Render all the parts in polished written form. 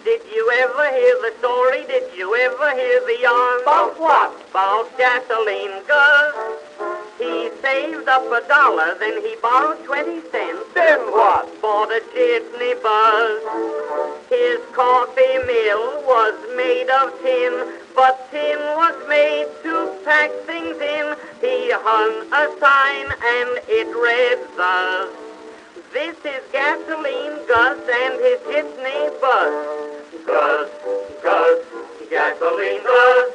Did you ever hear the story? Did you ever hear the yarn? About what? About gasoline, Gus. He saved up $1, then he borrowed 20 cents. Then what? Bought a jitney buzz. His coffee mill was made of tin, but tin was made to pack things in. He hung a sign and it read thus: "This is gasoline, Gus, and his jitney buzz." Gus, Gus, gasoline, Gus,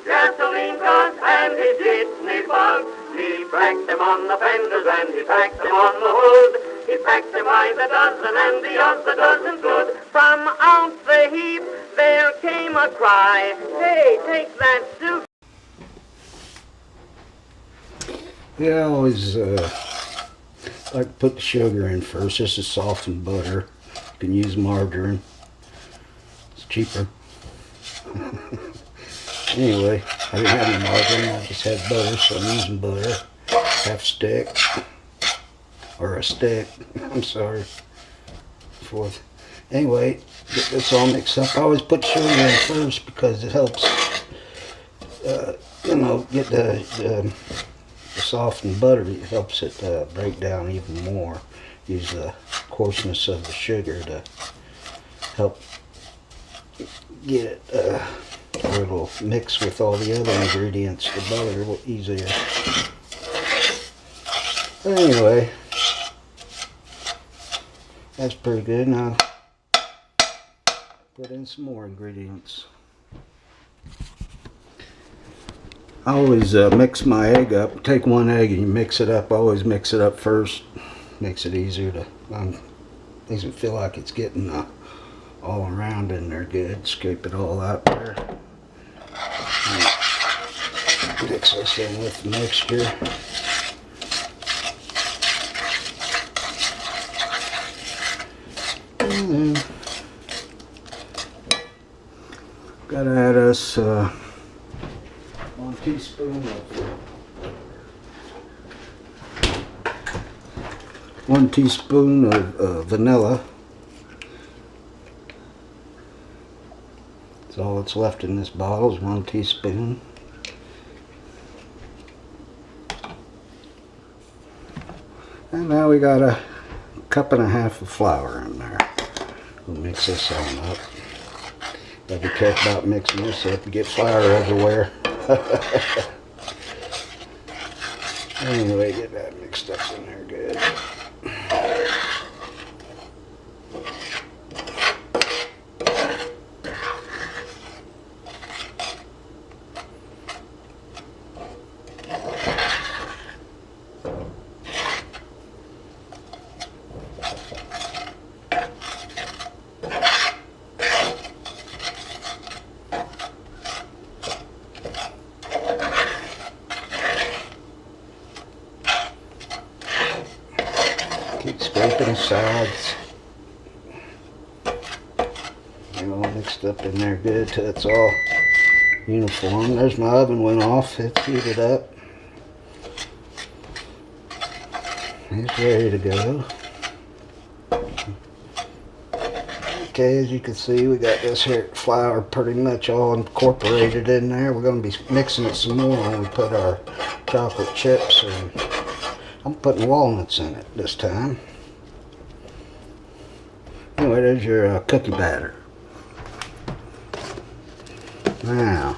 gasoline, Gus, and his jitney buzz. He packed them on the fenders and he packed them on the hood. He packed them by the dozen and the other dozen good. From out the heap there came a cry, "Hey, take that suit." Yeah, I always like to put the sugar in first. This is softened butter. You can use margarine. It's cheaper. Anyway, I didn't have any margarine. I just had butter, so I'm using butter. Half stick. Or a stick. I'm sorry. Fourth. Anyway, get this all mixed up. I always put sugar in first because it helps, you know, get the softened butter. It helps it break down even more. Use the coarseness of the sugar to help get it where it'll mix with all the other ingredients, the butter, a little easier. But anyway, that's pretty good. Now put in some more ingredients. I always mix my egg up. Take one egg and you mix it up. I always mix it up first. Makes it easier to, makes it feel like it's getting all around in there good. Scrape it all out there. And mix this in with the mixture. And then gotta add us 1 teaspoon of 1 teaspoon of vanilla. That's all that's left in this bottle is 1 teaspoon. And now we got a 1.5 cups of flour in there. We'll mix this on up. Gotta be careful about mixing this up. You get flour everywhere. Anyway, get that mixed up in there good. Keep scraping the sides. Get all mixed up in there good till it's all uniform. There's my oven went off. It's heated up. It's ready to go. Okay, as you can see, we got this here flour pretty much all incorporated in there. We're going to be mixing it some more when we put our chocolate chips and I'm putting walnuts in it this time. Anyway, there's your cookie batter. Now,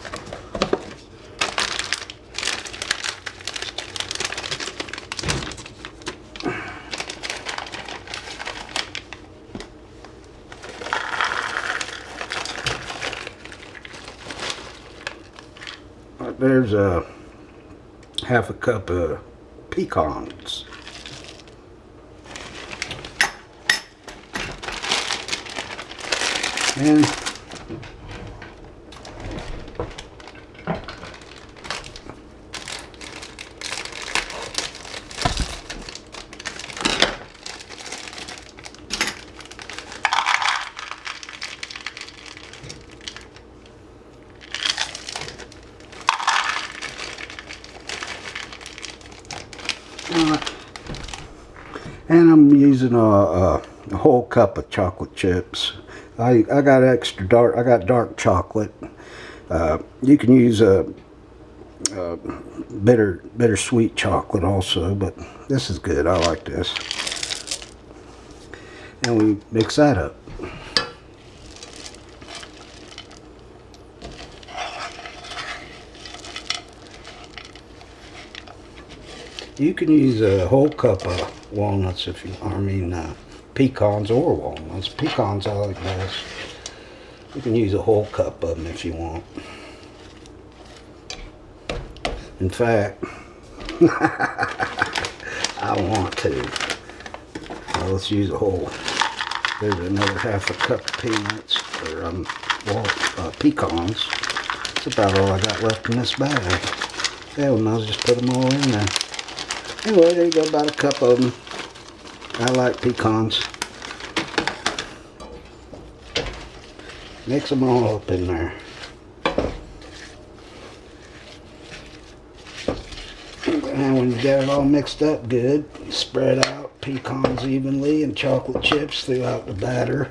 there's a 1/2 cup of pecans. And I'm using a whole cup of chocolate chips. I got extra dark. I got dark chocolate. You can use a bittersweet chocolate also, but this is good. I like this. And we mix that up. You can use a whole cup of walnuts if you, pecans or walnuts. Pecans I like best. You can use a whole cup of them if you want. In fact, I want to. Well, let's use a whole. There's another half a cup of peanuts, or pecans. That's about all I got left in this bag. Yeah, we might as well just put them all in there. Anyway, there you go, about a cup of them. I like pecans. Mix them all up in there. And when you get it all mixed up good, you spread out pecans evenly and chocolate chips throughout the batter,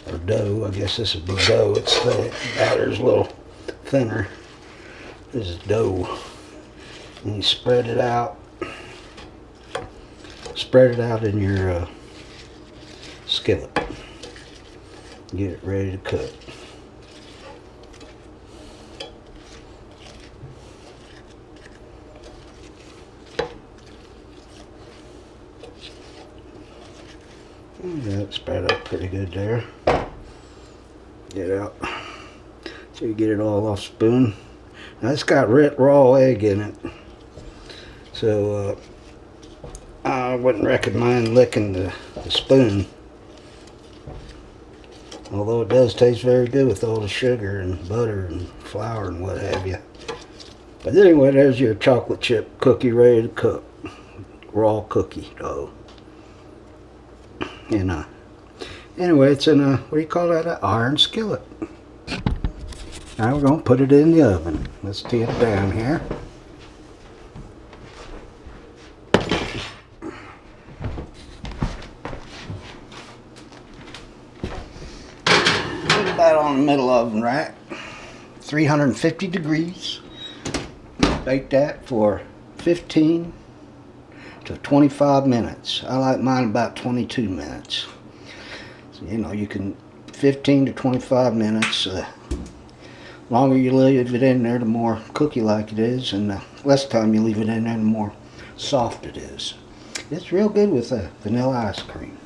or dough. I guess this would be dough. It's thick. Batter's a little thinner. This is dough. And you spread it out. Spread it out in your skillet. Get it ready to cook. That spread out pretty good there. Get out. So you get it all off spoon. Now it's got raw egg in it. So I wouldn't recommend licking the spoon. Although it does taste very good with all the sugar and butter and flour and what have you. But anyway, there's your chocolate chip cookie ready to cook. Raw cookie dough. And anyway, it's in a, what do you call that, an iron skillet. Now we're going to put it in the oven. Let's tee it down here. Put that on the middle oven rack. 350 degrees. Bake that for 15 to 25 minutes. I like mine about 22 minutes. So, you know, you can 15 to 25 minutes. Longer you leave it in there, the more cookie-like it is, and the less time you leave it in there, the more soft it is. It's real good with vanilla ice cream.